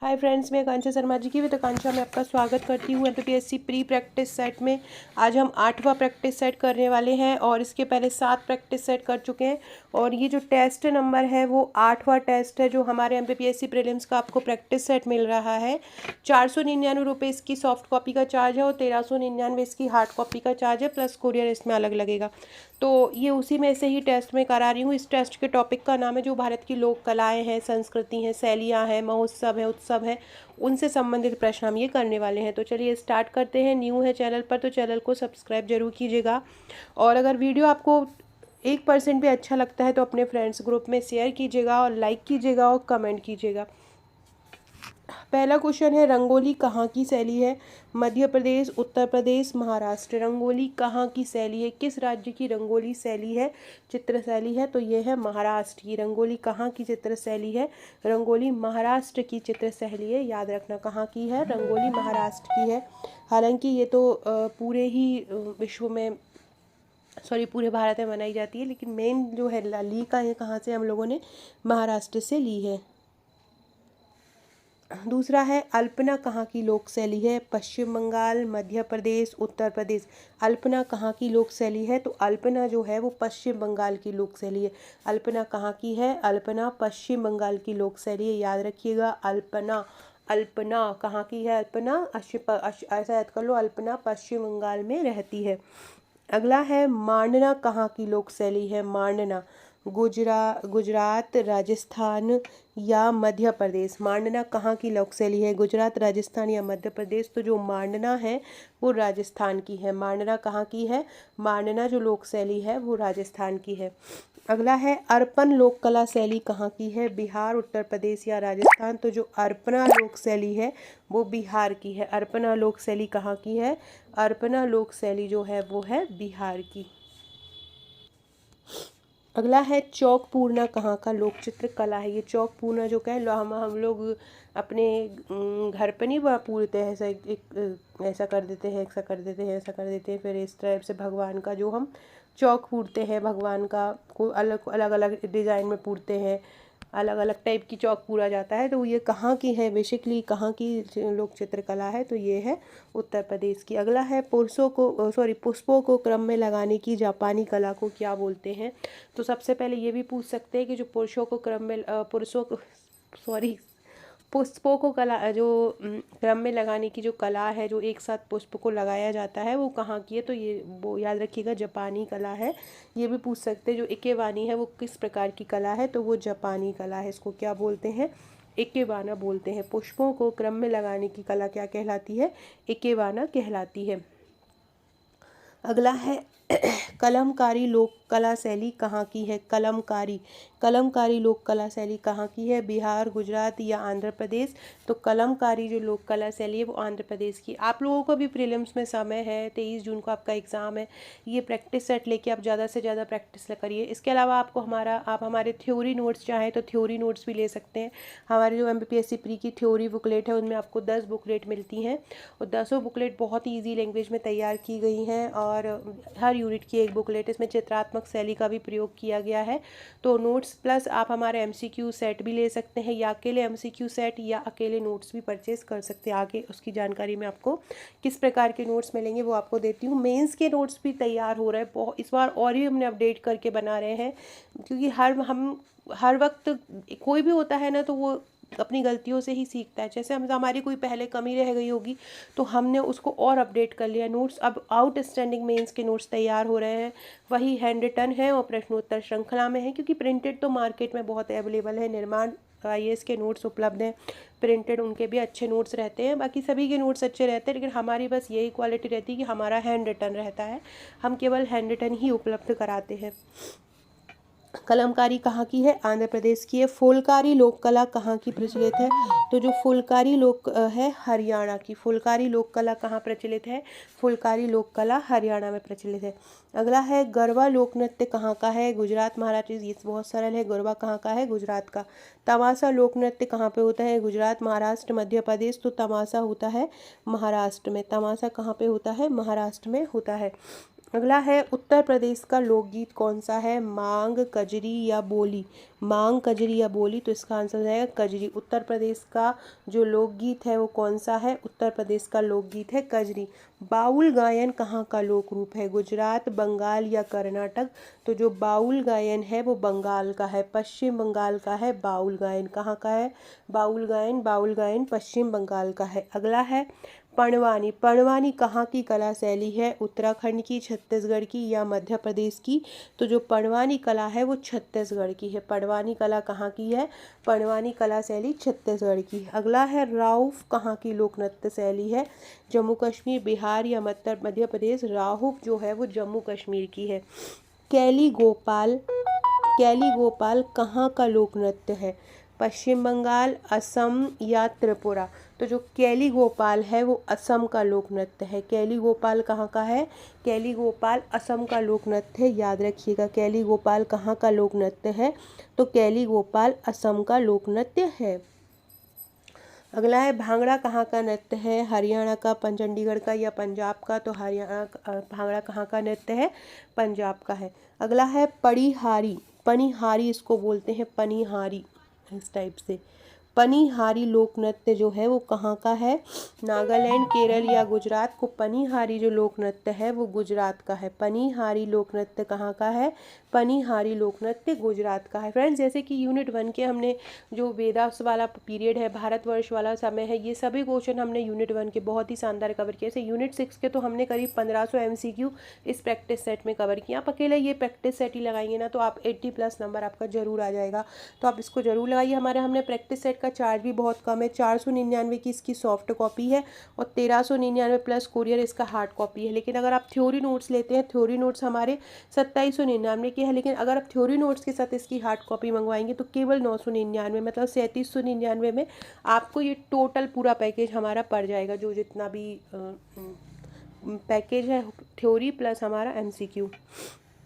Hi friends, मैं आकांक्षा शर्मा जी की with आकांक्षा में आपका स्वागत करती हूँ एमपीपीएससी प्री प्रैक्टिस सेट में। आज हम 8वां प्रैक्टिस सेट करने वाले हैं और इसके पहले 7 प्रैक्टिस सेट कर चुके हैं। और ये जो टेस्ट नंबर है वो 8वां टेस्ट है जो हमारे एमपीपीएससी प्रीलिम्स का आपको प्रैक्टिस सेट मिल रहा है। 499 रुपये इसकी सॉफ्ट कॉपी का चार्ज है और 1399 इसकी हार्ड कॉपी का चार्ज है, प्लस कोरियर इसमें अलग लगेगा। तो ये उसी में से ही टेस्ट में करा रही हूँ। इस टेस्ट के टॉपिक का नाम है जो भारत की लोक कलाएँ हैं, संस्कृति हैं, शैलियाँ हैं, महोत्सव है, उत्सव है, उनसे संबंधित प्रश्न हम ये करने वाले हैं। तो चलिए स्टार्ट करते हैं। न्यू है चैनल पर तो चैनल को सब्सक्राइब जरूर कीजिएगा। और अगर वीडियो आपको 1% भी अच्छा लगता है तो अपने फ्रेंड्स ग्रुप में शेयर कीजिएगा और लाइक कीजिएगा और कमेंट कीजिएगा। पहला क्वेश्चन है, रंगोली कहाँ की शैली है? मध्य प्रदेश, उत्तर प्रदेश, महाराष्ट्र। रंगोली कहाँ की शैली है? किस राज्य की रंगोली शैली है, चित्र शैली है? तो ये है महाराष्ट्र की। रंगोली कहाँ की चित्र शैली है? रंगोली महाराष्ट्र की चित्र शैली है। याद रखना कहाँ की है, रंगोली महाराष्ट्र की है। हालांकि ये तो पूरे ही विश्व में पूरे भारत में मनाई जाती है, लेकिन मेन जो है ली का है कहाँ से हम लोगों ने महाराष्ट्र से ली है। दूसरा है, अल्पना कहाँ की लोक शैली है? पश्चिम बंगाल, मध्य प्रदेश, उत्तर प्रदेश। अल्पना कहाँ की लोक शैली है? तो अल्पना जो है वो पश्चिम बंगाल की लोक शैली है। अल्पना कहाँ की है? अल्पना पश्चिम बंगाल की लोक शैली है। याद रखिएगा, अल्पना। अल्पना कहाँ की है? अल्पना ऐसा याद कर लो, अल्पना पश्चिम बंगाल में रहती है। अगला है, मांडना कहाँ की लोक शैली है? मांडना गुजरात, राजस्थान या मध्य प्रदेश। मांडना कहाँ की लोक शैली है? गुजरात, राजस्थान या मध्य प्रदेश। तो जो मांडना है वो राजस्थान की है। मांडना कहाँ की है? मांडना जो लोक शैली है वो राजस्थान की है। अगला है, अर्पण लोक कला शैली कहाँ की है? बिहार, उत्तर प्रदेश या राजस्थान। तो जो अर्पणा लोक शैली है वो बिहार की है। अर्पणा लोक शैली कहाँ की है? अर्पणा लोक शैली जो है वो है बिहार की। अगला है, चौक पूर्णा कहाँ का लोक चित्र कला है? ये चौक पूर्णा जो क्या है, हम लोग अपने घर पे नहीं पूरते हैं, ऐसा ऐसा कर देते हैं, ऐसा कर देते हैं, ऐसा कर देते हैं, फिर इस टाइप से भगवान का जो हम चौक पूरते हैं, भगवान का को अलग अलग अलग डिज़ाइन में पूरते हैं, अलग अलग टाइप की चौक पूरा जाता है। तो ये कहाँ की है, बेसिकली कहाँ की लोक चित्रकला है? तो ये है उत्तर प्रदेश की। अगला है, पुष्पों को क्रम में लगाने की जापानी कला को क्या बोलते हैं? तो सबसे पहले ये भी पूछ सकते हैं कि जो पुष्पों को क्रम में लगाने की जो कला है, जो एक साथ पुष्प को लगाया जाता है, वो कहाँ की है? तो ये वो याद रखिएगा, जापानी कला है। ये भी पूछ सकते हैं जो इकेबानी है वो किस प्रकार की कला है? तो वो जापानी कला है। इसको क्या बोलते हैं? इकेबाना बोलते हैं। पुष्पों को क्रम में लगाने की कला क्या कहलाती है? इकेबाना कहलाती है। अगला है, कलमकारी लोक कला शैली कहाँ की है? कलमकारी लोक कला शैली कहाँ की है? बिहार, गुजरात या आंध्र प्रदेश। तो कलमकारी जो लोक कला शैली है वो आंध्र प्रदेश की। आप लोगों को भी प्रीलिम्स में समय है, 23 जून को आपका एग्ज़ाम है। ये प्रैक्टिस सेट लेके आप ज़्यादा से ज़्यादा प्रैक्टिस करिए। इसके अलावा आप हमारे थ्योरी नोट्स चाहें तो थ्योरी नोट्स भी ले सकते हैं। हमारे जो एमपीपीएससी प्री की थ्योरी बुकलेट है उनमें आपको 10 बुकलेट मिलती हैं और 10 बुकलेट बहुत ही ईजी लैंग्वेज में तैयार की गई हैं और हर यूनिट की एक बुकलेट, इसमें चित्रात्मक शैली का भी प्रयोग किया गया है। तो नोट्स प्लस आप हमारे एमसीक्यू सेट भी ले सकते हैं, या अकेले एमसीक्यू सेट या अकेले नोट्स भी परचेज कर सकते हैं। आगे उसकी जानकारी में आपको किस प्रकार के नोट्स मिलेंगे वो आपको देती हूँ। मेंस के नोट्स भी तैयार हो रहे हैं बहुत इस बार, और ही हमने अपडेट करके बना रहे हैं, क्योंकि हर वक्त कोई भी होता है ना तो वो अपनी गलतियों से ही सीखता है। जैसे हमारी कोई पहले कमी रह गई होगी तो हमने उसको और अपडेट कर लिया। नोट्स अब आउटस्टैंडिंग मेंस के नोट्स तैयार हो रहे हैं, वही हैंड रिटन है और प्रश्नोत्तर श्रृंखला में है, क्योंकि प्रिंटेड तो मार्केट में बहुत अवेलेबल है। निर्माण आईएएस के नोट्स उपलब्ध हैं, प्रिंटेड उनके भी अच्छे नोट्स रहते हैं, बाकी सभी के नोट्स अच्छे रहते हैं, लेकिन हमारी बस यही क्वालिटी रहती है कि हमारा हैंड रिटन रहता है, हम केवल हैंड रिटन ही उपलब्ध कराते हैं। कलमकारी कहाँ की है? आंध्र प्रदेश की है। फुलकारी लोक कला कहाँ की प्रचलित है? तो जो फुलकारी लोक है हरियाणा की। फुलकारी लोक कला कहाँ प्रचलित है? फुलकारी लोक कला हरियाणा में प्रचलित है। अगला है, गरबा लोक नृत्य कहाँ का है? गुजरात, महाराष्ट्र। ये बहुत सरल है, गरबा कहाँ का है? गुजरात का। तमाशा लोक नृत्य कहाँ पे होता है? गुजरात, महाराष्ट्र, मध्य प्रदेश। तो तमाशा होता है महाराष्ट्र में। तमाशा कहाँ पे होता है? महाराष्ट्र में होता है। अगला है उत्तर प्रदेश का लोकगीत कौन सा है? मांग, कजरी या बोली? मांग, कजरी या बोली? तो इसका आंसर हो जाएगा कजरी। उत्तर प्रदेश का जो लोकगीत है वो कौन सा है? उत्तर प्रदेश का लोकगीत है कजरी। बाउल गायन कहाँ का लोक रूप है? गुजरात, बंगाल या कर्नाटक? तो जो बाउल गायन है वो बंगाल का है, पश्चिम बंगाल का है बाउल गायन। कहाँ का है बाउल गायन? बाउल गायन पश्चिम बंगाल का है। अगला है पणवानी। पणवानी कहाँ की कला शैली है? उत्तराखंड की, छत्तीसगढ़ की या मध्य प्रदेश की? तो जो पणवानी कला है वो छत्तीसगढ़ की है। पणवानी कला कहाँ की है? पणवानी कला शैली छत्तीसगढ़ की है। अगला है राउफ कहाँ की लोक नृत्य शैली है? जम्मू कश्मीर, बिहार या मध्य प्रदेश? राउफ जो है वो जम्मू कश्मीर की है। कैली गोपाल, कैली गोपाल कहाँ का लोक नृत्य है? पश्चिम बंगाल, असम या त्रिपुरा? तो जो कैली गोपाल है वो असम का लोक नृत्य है। कैली गोपाल कहाँ का है? कैली गोपाल असम का लोक नृत्य है, याद रखिएगा। कैली गोपाल कहाँ का लोक नृत्य है? तो कैली गोपाल असम का लोक नृत्य है। अगला है भांगड़ा कहाँ का नृत्य है? हरियाणा का, चंडीगढ़ का या पंजाब का? तो हरियाणा भांगड़ा कहाँ का नृत्य है? पंजाब का है। अगला है पनिहारी। पनिहारी इसको बोलते हैं, पनिहारी इस टाइप से। पनिहारी लोक नृत्य जो है वो कहाँ का है? नागालैंड, केरल या गुजरात? को पनिहारी जो लोक नृत्य है वो गुजरात का है। पनिहारी लोक नृत्य कहाँ का है? पनिहारी लोक नृत्य गुजरात का है। फ्रेंड्स, जैसे कि यूनिट 1 के हमने जो वेदास वाला पीरियड है, भारतवर्ष वाला समय है, ये सभी क्वेश्चन हमने यूनिट 1 के बहुत ही शानदार कवर किए। जैसे यूनिट 6 के तो हमने करीब 1500 MCQ इस प्रैक्टिस सेट में कवर किया। आप अकेले ये प्रैक्टिस सेट ही लगाएंगे ना तो आप 80+ नंबर आपका जरूर आ जाएगा। तो आप इसको जरूर लगाइए। हमने प्रैक्टिस सेट का चार्ज भी बहुत कम है, 499 की इसकी सॉफ्ट कॉपी है और 1399 प्लस कोरियर इसका हार्ड कॉपी है। लेकिन अगर आप थ्योरी नोट्स लेते हैं, थ्योरी नोट्स हमारे 2799 के हैं, लेकिन अगर आप थ्योरी नोट्स के साथ इसकी हार्ड कॉपी मंगवाएंगे तो केवल 999, मतलब 3799 में आपको ये टोटल पूरा पैकेज हमारा पड़ जाएगा, जो जितना भी पैकेज है थ्योरी प्लस हमारा MCQ।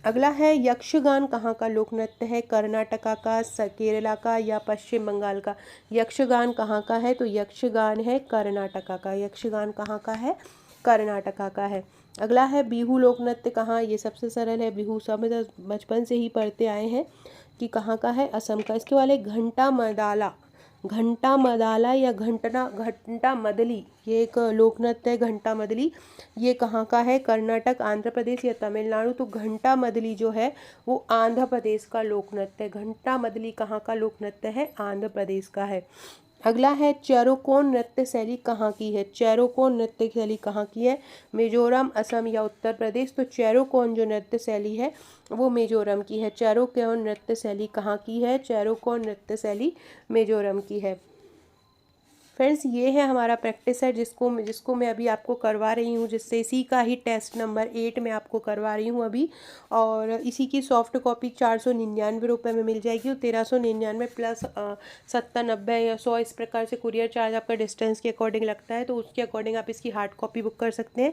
अगला है यक्षगान कहाँ का लोक नृत्य है? कर्नाटका का, केरला का या पश्चिम बंगाल का? यक्षगान कहाँ का है? तो यक्षगान है कर्नाटका का। यक्षगान कहाँ का है? कर्नाटका का है। अगला है बिहू लोक नृत्य कहाँ? ये सबसे सरल है, बिहू सब बचपन से ही पढ़ते आए हैं कि कहाँ का है? असम का। इसके वाले घंटा मदाला, घंटा मदाला या घंटा मदली, ये एक लोक नृत्य है घंटा मदली। ये कहाँ का है? कर्नाटक, आंध्र प्रदेश या तमिलनाडु? तो घंटा मदली जो है वो आंध्र प्रदेश का लोक नृत्य है। घंटा मदली कहाँ का लोक नृत्य है? आंध्र प्रदेश का है। अगला है चेरोकोन नृत्य शैली कहाँ की है? चेरोकोन नृत्य शैली कहाँ की है? मिजोरम, असम या उत्तर प्रदेश? तो चेरोकोन जो नृत्य शैली है वो मिजोरम की है। चेरोकोन नृत्य शैली कहाँ की है? चेरोकोन नृत्य शैली मिजोरम की है। फ्रेंड्स, ये है हमारा प्रैक्टिस सेट जिसको मैं अभी आपको करवा रही हूँ, जिससे इसी का ही टेस्ट नंबर 8 में आपको करवा रही हूँ अभी। और इसी की सॉफ्ट कॉपी 499 रुपये में मिल जाएगी और 1399 प्लस 70, 90 या 100 इस प्रकार से कुरियर चार्ज आपका डिस्टेंस के अकॉर्डिंग लगता है, तो उसके अकॉर्डिंग आप इसकी हार्ड कॉपी बुक कर सकते हैं।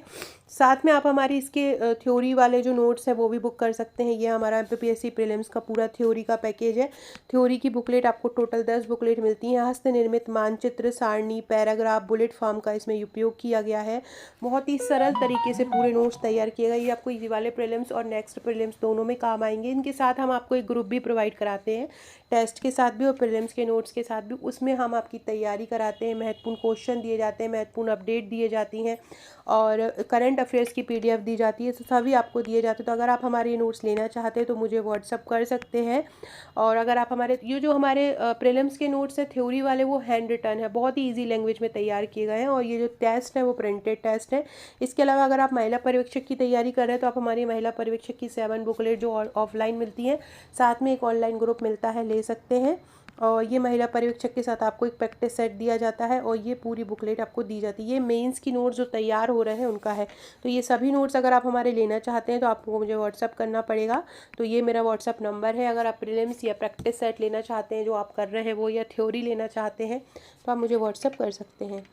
साथ में आप हमारी इसके थ्योरी वाले जो नोट्स हैं वो भी बुक कर सकते हैं। ये हमारा MPPSC प्रीलिम्स का पूरा थ्योरी का पैकेज है। थ्योरी की बुकलेट आपको टोटल 10 बुकलेट मिलती हैं। हस्त निर्मित मानचित्र, सारणी, पैराग्राफ, बुलेट फॉर्म का इसमें उपयोग किया गया है। बहुत ही सरल तरीके से पूरे नोट्स तैयार किए गए। ये आपको इसी वाले प्रीलिम्स और नेक्स्ट प्रीलिम्स दोनों में काम आएंगे। इनके साथ हम आपको एक ग्रुप भी प्रोवाइड कराते हैं, टेस्ट के साथ भी और प्रीलिम्स के नोट्स के साथ भी। उसमें हम आपकी तैयारी कराते हैं, महत्वपूर्ण क्वेश्चन दिए जाते हैं, महत्वपूर्ण अपडेट दिए जाती हैं और करंट अफेयर्स की PDF दी जाती है, तो सभी आपको दिए जाते हैं। तो अगर आप हमारे ये नोट्स लेना चाहते हैं तो मुझे व्हाट्सअप कर सकते हैं। और अगर आप ये जो हमारे प्रीलिम्स के नोट्स हैं थ्योरी वाले, वो हैंड रिटन है, बहुत ही ईजी लैंग्वेज में तैयार किए गए हैं। और ये जो टेस्ट है वो प्रिंटेड टेस्ट है। इसके अलावा अगर आप महिला पर्यवेक्षक की तैयारी कर रहे हैं तो आप हमारी महिला पर्यवेक्षक की 7 बुकलेट जो ऑफलाइन मिलती है, साथ में एक ऑनलाइन ग्रुप मिलता है, ले सकते हैं। और ये महिला पर्यवेक्षक के साथ आपको एक प्रैक्टिस सेट दिया जाता है और ये पूरी बुकलेट आपको दी जाती है। ये मेंस की नोट्स जो तैयार हो रहे हैं उनका है। तो ये सभी नोट्स अगर आप हमारे लेना चाहते हैं तो आपको मुझे व्हाट्सअप करना पड़ेगा। तो ये मेरा व्हाट्सअप नंबर है। अगर आप प्रीलिम्स या प्रैक्टिस सेट लेना चाहते हैं जो आप कर रहे हैं वो, या थ्योरी लेना चाहते हैं, तो आप मुझे व्हाट्सअप कर सकते हैं।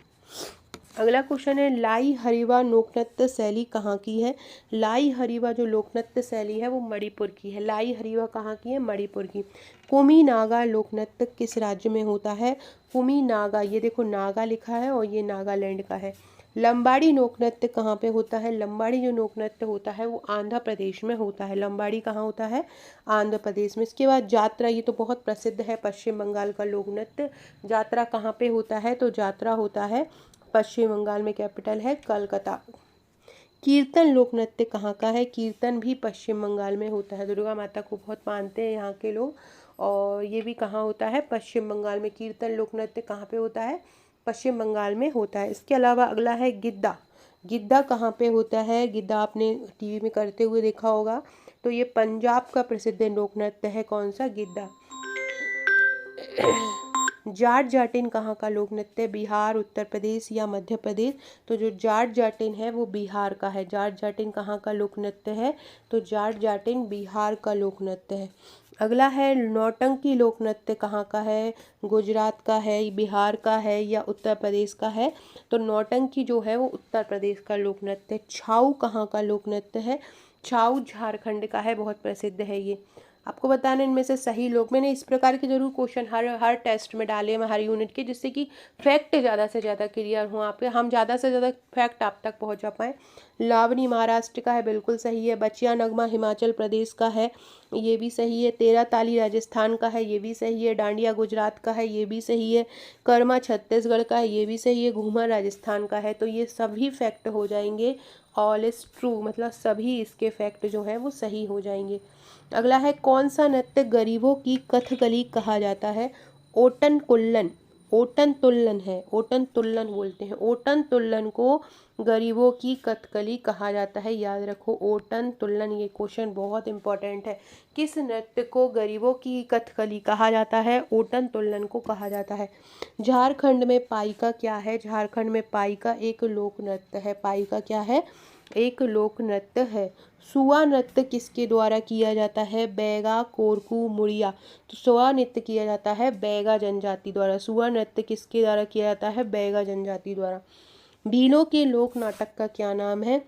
अगला क्वेश्चन है लाई हरीवा लोक नृत्य शैली कहाँ की है? लाई हरीवा जो लोक नृत्य शैली है वो मणिपुर की है। लाई हरीवा कहाँ की है? मणिपुर की। कुमी नागा लोक नृत्य किस राज्य में होता है? कुमी नागा, ये देखो नागा लिखा है और ये नागालैंड का है। लंबाड़ी लोक नृत्य कहाँ पे होता है? लंबाड़ी जो लोक नृत्य होता है वो आंध्र प्रदेश में होता है। लंबाड़ी कहाँ होता है? आंध्र प्रदेश में। इसके बाद जात्रा, ये तो बहुत प्रसिद्ध है, पश्चिम बंगाल का लोक नृत्य। जात्रा कहाँ पे होता है? तो जात्रा होता है पश्चिम बंगाल में, कैपिटल है कलकत्ता। कीर्तन लोक नृत्य कहाँ का है? कीर्तन भी पश्चिम बंगाल में होता है। दुर्गा माता को बहुत मानते हैं यहाँ के लोग, और ये भी कहाँ होता है? पश्चिम बंगाल में। कीर्तन लोक नृत्य कहाँ पे होता है? पश्चिम बंगाल में होता है। इसके अलावा अगला है गिद्दा। गिद्दा कहाँ पे होता है? गिद्दा आपने टीवी में करते हुए देखा होगा, तो ये पंजाब का प्रसिद्ध लोक नृत्य है। कौन सा? गिद्दा। जाट जाटिन कहाँ का लोक नृत्य है? बिहार, उत्तर प्रदेश या मध्य प्रदेश? तो जो जाट जाटिन है वो बिहार का है। जाट जाटिन कहाँ का लोक नृत्य है? तो जाट जाटिन बिहार का लोक नृत्य है। अगला है नौटंकी लोक नृत्य कहाँ का है? गुजरात का है, बिहार का है या उत्तर प्रदेश का है? तो नौटंकी जो है वो उत्तर प्रदेश का लोक नृत्य है। छाऊ कहाँ का लोक नृत्य है? छाऊ झारखंड का है, बहुत प्रसिद्ध है ये। आपको बताना इनमें से सही लोग, मैंने इस प्रकार के जरूर क्वेश्चन हर टेस्ट में डाले हैं हर यूनिट के, जिससे कि फैक्ट ज़्यादा से ज़्यादा क्लियर हो आप पे, हम ज़्यादा से ज़्यादा फैक्ट आप तक पहुंचा पाएँ। लावनी महाराष्ट्र का है, बिल्कुल सही है। बचिया नगमा हिमाचल प्रदेश का है, ये भी सही है। तेरह ताली राजस्थान का है, ये भी सही है। डांडिया गुजरात का है, ये भी सही है। कर्मा छत्तीसगढ़ का है, ये भी सही है। घूमर राजस्थान का है। तो ये सभी फैक्ट हो जाएंगे ऑल इज ट्रू, मतलब सभी इसके फैक्ट जो है वो सही हो जाएंगे। अगला है कौन सा नृत्य गरीबों की कथकली कहा जाता है? ओटन कुल्लन। ओटन तुल्लन है, ओटन तुल्लन बोलते हैं। ओटन तुल्लन को गरीबों की कथकली कहा जाता है, याद रखो ओटन तुल्लन। ये क्वेश्चन बहुत इंपॉर्टेंट है। किस नृत्य को गरीबों की कथकली कहा जाता है? ओटन तुल्लन को कहा जाता है। झारखंड में पाइका क्या है? झारखंड में पाइका एक लोक नृत्य है। पाइका क्या है? एक लोक नृत्य है। सुआ नृत्य किसके द्वारा किया जाता है? बैगा, कोरकू, मुड़िया। तो सुआ नृत्य किया जाता है बैगा जनजाति द्वारा। सुआ नृत्य किसके द्वारा किया जाता है? बैगा जनजाति द्वारा। भीलों के लोक नाटक का क्या नाम है?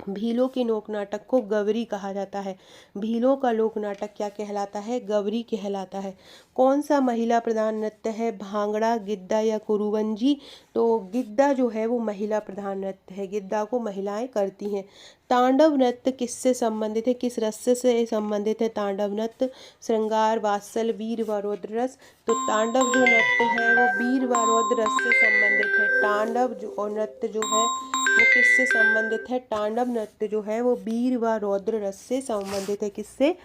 भीलों के लोक नाटक को गवरी कहा जाता है। भीलों का लोक नाटक क्या कहलाता है? गवरी कहलाता है। कौन सा महिला प्रधान नृत्य है? भांगड़ा, गिद्दा या कुरुवंजी? तो गिद्दा जो है वो महिला प्रधान नृत्य है, गिद्दा को महिलाएं करती हैं। तांडव नृत्य किससे संबंधित है? किस रस से संबंधित है तांडव नृत्य? श्रृंगार, वात्सल, वीर व रौद्र रस। तो तांडव जो नृत्य है वो वीर व रौद्र रस से संबंधित है। तांडव जो और नृत्य जो है वो किससे संबंधित है? तांडव नृत्य जो है वो वीर व रौद्र रस से संबंधित है। किससे?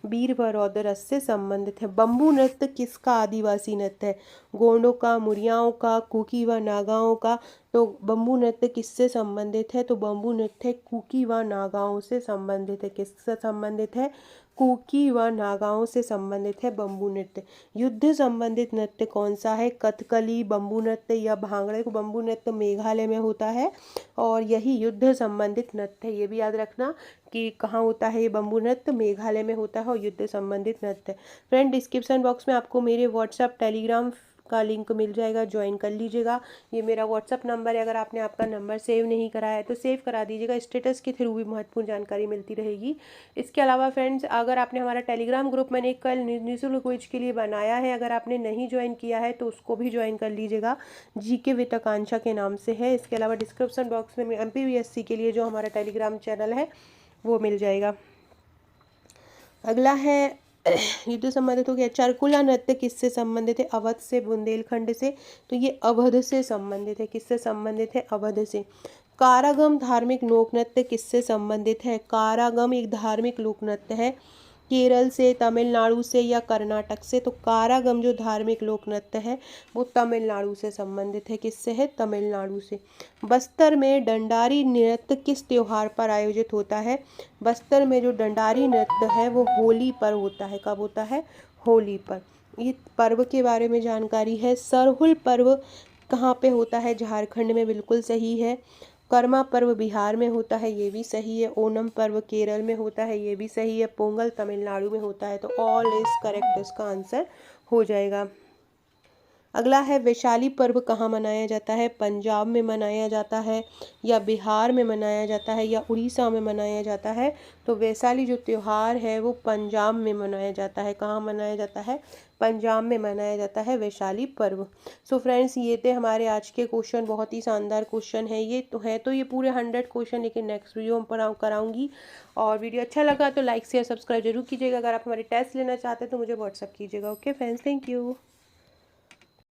वीर व रौद्र रस से संबंधित है। बम्बू नृत्य किसका आदिवासी नृत्य है? गोंडों का, मुरियाओं का, कुकी व नागाओं का? तो बम्बू नृत्य किससे संबंधित है? तो बम्बू नृत्य कुकी व नागाओं से संबंधित है। किससे संबंधित है? कुकी व नागाओं से संबंधित है बम्बू नृत्य। युद्ध संबंधित नृत्य कौन सा है? कथकली, बम्बू नृत्य या भांगड़े? को बम्बू नृत्य मेघालय में होता है और यही युद्ध संबंधित नृत्य है। ये भी याद रखना कि कहाँ होता है ये बम्बू नृत्य? मेघालय में होता है और युद्ध संबंधित नृत्य। फ्रेंड, डिस्क्रिप्शन बॉक्स में आपको मेरे व्हाट्सएप, टेलीग्राम का लिंक मिल जाएगा, ज्वाइन कर लीजिएगा। ये मेरा व्हाट्सअप नंबर है, अगर आपने आपका नंबर सेव नहीं कराया है तो सेव करा दीजिएगा, स्टेटस के थ्रू भी महत्वपूर्ण जानकारी मिलती रहेगी। इसके अलावा फ्रेंड्स, अगर आपने हमारा टेलीग्राम ग्रुप मैंने कल निःशुल्क क्विज के लिए बनाया है, अगर आपने नहीं ज्वाइन किया है तो उसको भी ज्वाइन कर लीजिएगा, जीके विद आकांक्षा के नाम से है। इसके अलावा डिस्क्रिप्शन बॉक्स में MPPSC के लिए जो हमारा टेलीग्राम चैनल है वो मिल जाएगा। अगला है युद्ध संबंधित हो गया। चरकुला नृत्य किससे संबंधित है? अवध से, बुंदेलखंड से? तो ये अवध से संबंधित है। किससे संबंधित है? अवध से। कारागम धार्मिक लोक नृत्य किससे संबंधित है? कारागम एक धार्मिक लोक नृत्य है, केरल से, तमिलनाडु से या कर्नाटक से? तो कारागम जो धार्मिक लोक नृत्य है वो तमिलनाडु से संबंधित है। किससे है? तमिलनाडु से। बस्तर में डंडारी नृत्य किस त्योहार पर आयोजित होता है? बस्तर में जो डंडारी नृत्य है वो होली पर होता है। कब होता है? होली पर। ये पर्व के बारे में जानकारी है। सरहुल पर्व कहाँ पे होता है? झारखंड में, बिल्कुल सही है। कर्मा पर्व बिहार में होता है, ये भी सही है। ओणम पर्व केरल में होता है, ये भी सही है। पोंगल तमिलनाडु में होता है। तो ऑल इज करेक्ट, इसका आंसर हो जाएगा। अगला है वैशाली पर्व कहाँ मनाया जाता है? पंजाब में मनाया जाता है या बिहार में मनाया जाता है या उड़ीसा में मनाया जाता है? तो वैशाली जो त्यौहार है वो पंजाब में मनाया जाता है। कहाँ मनाया जाता है? पंजाब में मनाया जाता है वैशाली पर्व। सो फ्रेंड्स, ये थे हमारे आज के क्वेश्चन। बहुत ही शानदार क्वेश्चन है ये पूरे 100 क्वेश्चन, लेकिन नेक्स्ट वीडियो में कराऊंगी। और वीडियो अच्छा लगा तो लाइक शेयर सब्सक्राइब जरूर कीजिएगा। अगर आप हमारे टेस्ट लेना चाहते हैं तो मुझे व्हाट्सअप कीजिएगा। Okay friends, thank you.